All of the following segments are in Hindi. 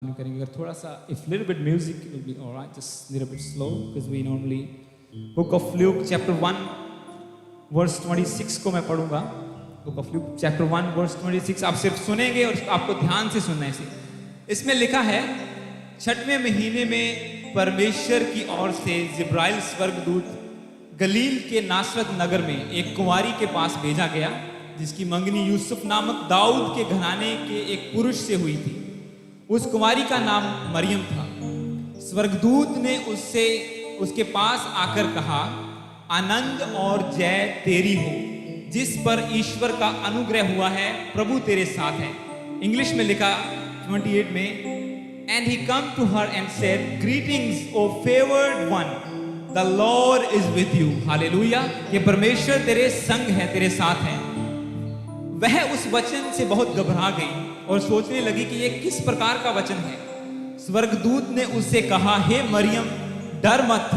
करेंगे अगर थोड़ा सा if little bit music will be all right, just little bit slow because we normally book of Luke chapter 1 verse 26 को मैं पढ़ूंगा. book of Luke chapter 1 verse 26 आप सिर्फ सुनेंगे और आपको ध्यान से सुनना है इसे. इसमें लिखा है, छठवें महीने में परमेश्वर की ओर से जिब्राइल स्वर्गदूत गलील के नासरत नगर में एक कुंवारी के पास भेजा गया जिसकी मंगनी यूसुफ नामक दाऊद के घराने के एक पुरुष से हुई थी. उस कुंवारी का नाम मरियम था. स्वर्गदूत ने उसके पास आकर कहा, आनंद और जय तेरी हो जिस पर ईश्वर का अनुग्रह हुआ है, प्रभु तेरे साथ है. इंग्लिश में लिखा 28 में, and he come to her and said, greetings O favored one, the Lord is with you. Hallelujah. ये परमेश्वर तेरे संग है, तेरे साथ है. वह उस वचन से बहुत घबरा गई और सोचने लगी कि ये किस प्रकार का वचन है. स्वर्गदूत ने उससे कहा, हे मरियम डर मत,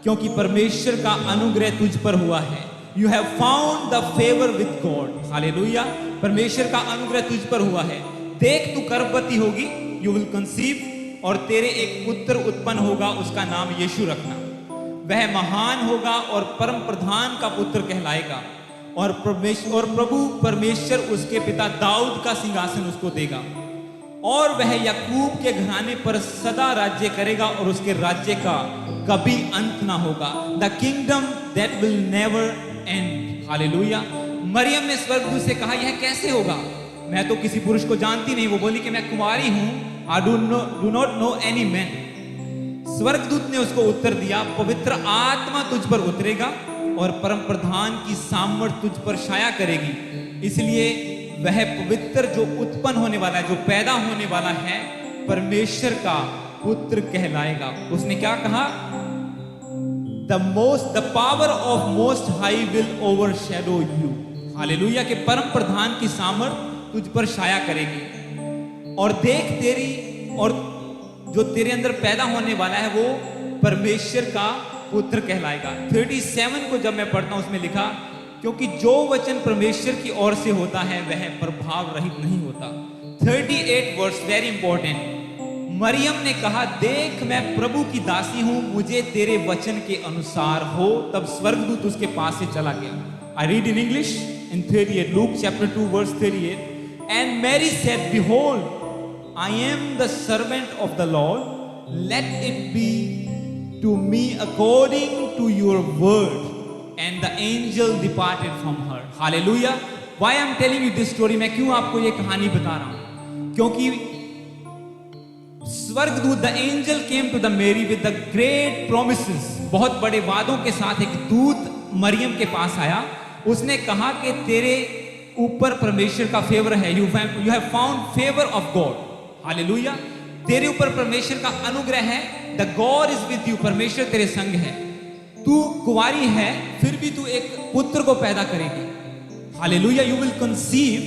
क्योंकि परमेश्वर का अनुग्रह तुझ पर हुआ है. You have found the favour with God. Hallelujah. परमेश्वर का अनुग्रह तुझ पर हुआ है. देख तू गर्भवती होगी, यू विल कंसीव, और तेरे एक पुत्र उत्पन्न होगा, उसका नाम यीशु रखना. वह महान होगा और परम प्रधान का पुत्र कहलाएगा, और प्रभु परमेश्वर उसके पिता दाऊद का सिंहासन उसको देगा, और वह याकूब के घराने पर सदा राज्य करेगा और उसके राज्य का कभी अंत ना होगा. The kingdom that will never end. Hallelujah. मरियम ने स्वर्गदूत से कहा, यह कैसे होगा, मैं तो किसी पुरुष को जानती नहीं. वो बोली कि मैं कुंवारी हूं. I do not know any man. स्वर्गदूत ने उसको उत्तर दिया, पवित्र आत्मा तुझ पर उतरेगा और परम प्रधान की सामर्थ तुझ पर छाया करेगी, इसलिए वह पवित्र जो उत्पन्न होने वाला है, जो पैदा होने वाला है, परमेश्वर का पुत्र कहलाएगा. उसने क्या कहा, the power of most high will overshadow you. Hallelujah. के परम प्रधान की सामर्थ तुझ पर छाया करेगी, और देख तेरी और जो तेरे अंदर पैदा होने वाला है वो परमेश्वर का पुत्र कहलाएगा. 37 को जब मैं पढ़ता हूं उसमें लिखा, क्योंकि जो वचन परमेश्वर की ओर से होता है वह प्रभाव रहित नहीं होता. 38 वर्स वेरी इंपॉर्टेंट. मरियम ने कहा, देख मैं प्रभु की दासी हूं, मुझे तेरे वचन के अनुसार हो. तब स्वर्गदूत उसके पास से चला गया. I read in English in 38, Luke chapter 2 verse 38. And Mary said, behold, I am the servant of the Lord, let it be to me according to your word. And the angel departed from her. Hallelujah. Why I am telling you this story? मैं क्यों आपको ये कहानी बता रहा हूं? क्योंकि स्वर्गदूत, the angel came to the Mary with the great promises. बहुत बड़े वादों के साथ एक दूत मरियम के पास आया. उसने कहा कि तेरे ऊपर परमेश्वर का फेवर है. You have found favour of God. Hallelujah. तेरे ऊपर परमेश्वर का अनुग्रह है. The God is with you. परमेश्वर तेरे संग है. तू कुंवारी है, फिर भी तू एक पुत्र को पैदा करेगी. हालेलुया. यू विल कंसीव,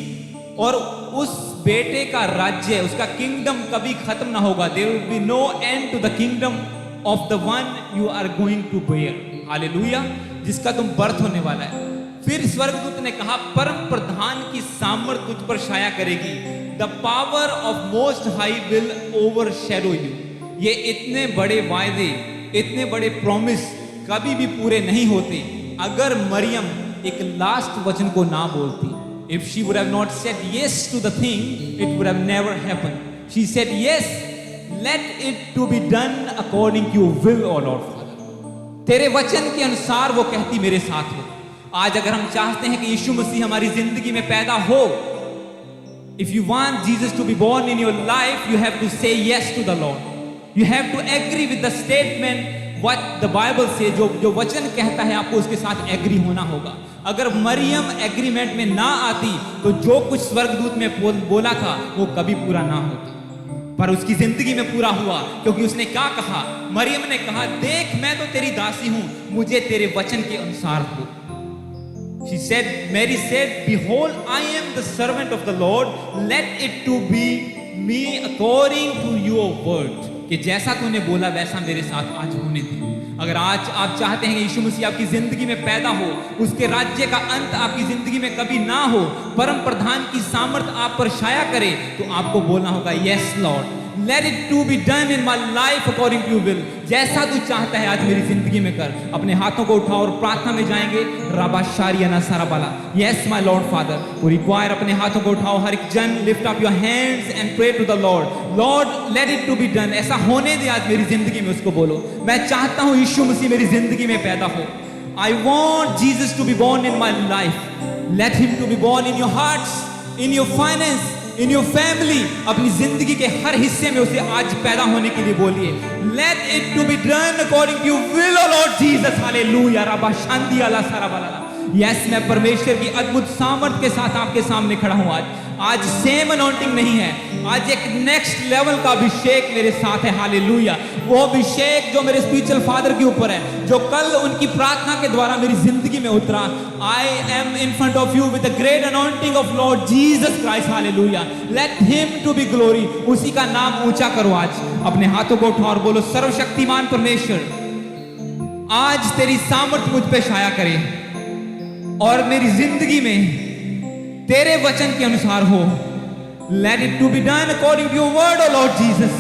और उस बेटे का राज्य, उसका किंगडम कभी खत्म ना होगा. There will be no end to the kingdom of the one you are going to bear. Hallelujah. जिसका तुम बर्थ होने वाला है. फिर स्वर्गदूत ने कहा, परम प्रधान की सामर्थ तुझ पर छाया करेगी. The power of most high will overshadow you. ये इतने बड़े वायदे, इतने बड़े प्रॉमिस कभी भी पूरे नहीं होते अगर मरियम एक लास्ट वचन को ना बोलती. If she would have not said yes to the thing, it would have never happen. She said yes, let it to be done according to your will O Lord Father. तेरे वचन के अनुसार वो कहती मेरे साथ हो. आज अगर हम चाहते हैं कि यीशु मसीह हमारी जिंदगी में पैदा हो, if you want Jesus to be born in your life, you have to say yes to the Lord. You have to agree with the statement what the Bible say. जो वचन कहता है आपको उसके साथ एग्री होना होगा. अगर मरियम एग्रीमेंट में ना आती तो जो कुछ स्वर्गदूत में बोला था वो कभी पूरा ना होता, पर उसकी जिंदगी में पूरा हुआ. क्योंकि उसने क्या कहा, मरियम ने कहा, देख मैं तो तेरी दासी हूं, मुझे तेरे वचन के अनुसार हो. She said, Mary said, behold, I am the servant of the Lord, let it to be me according to your word. कि जैसा तूने बोला वैसा मेरे साथ आज होने दे. अगर आज आप चाहते हैं कि यीशु मसीह आपकी जिंदगी में पैदा हो, उसके राज्य का अंत आपकी जिंदगी में कभी ना हो, परम प्रधान की सामर्थ आप पर छाया करे, तो आपको बोलना होगा, yes Lord, let it to be done in my life according to will. जैसा तू चाहता है आज मेरी जिंदगी में कर। अपने हाथों को उठाओ और प्रार्थना में जाएंगे। रबा शारियाना साराबाला। यस माय लॉर्ड फादर, वो रिक्वायर अपने हाथों को उठाओ हर एक जन। Lift up your hands and pray to the Lord. Lord let it to be done. ऐसा होने दे आज मेरी जिंदगी में। उसको बोलो मैं चाहता हूं यीशु मसीह मेरी जिंदगी में पैदा हो। I want Jesus to be born in my life. Let him to be born in your hearts, in your finance, in your family. अपनी जिंदगी के हर हिस्से में उसे आज पैदा होने के लिए बोलिए। Let it to be done according to your will, O Lord Jesus. Hallelujah. रबा शांति अला सारा बाला। यस मैं परमेश्वर की अद्भुत सामर्थ के साथ आपके सामने खड़ा हूं। आज सेम अनॉइंटिंग नहीं है, आज एक नेक्स्ट लेवल का अभिषेक मेरे साथ है। हालेलुया। वो अभिषेक जो मेरे स्पिरिचुअल फादर के ऊपर है, जो कल उनकी प्रार्थना के द्वारा मेरी जिंदगी में उतरा। I am in front of you with the great anointing of Lord Jesus Christ. Hallelujah. Let him to be glory. उसी का नाम ऊंचा करो। आज अपने हाथों को उठाओ और बोलो सर्वशक्तिमान परमेश्वर, आज तेरी सामर्थ मुझ पे छाया करे और मेरी जिंदगी में तेरे वचन के अनुसार हो। Let it to be done according to your word, O Lord Jesus.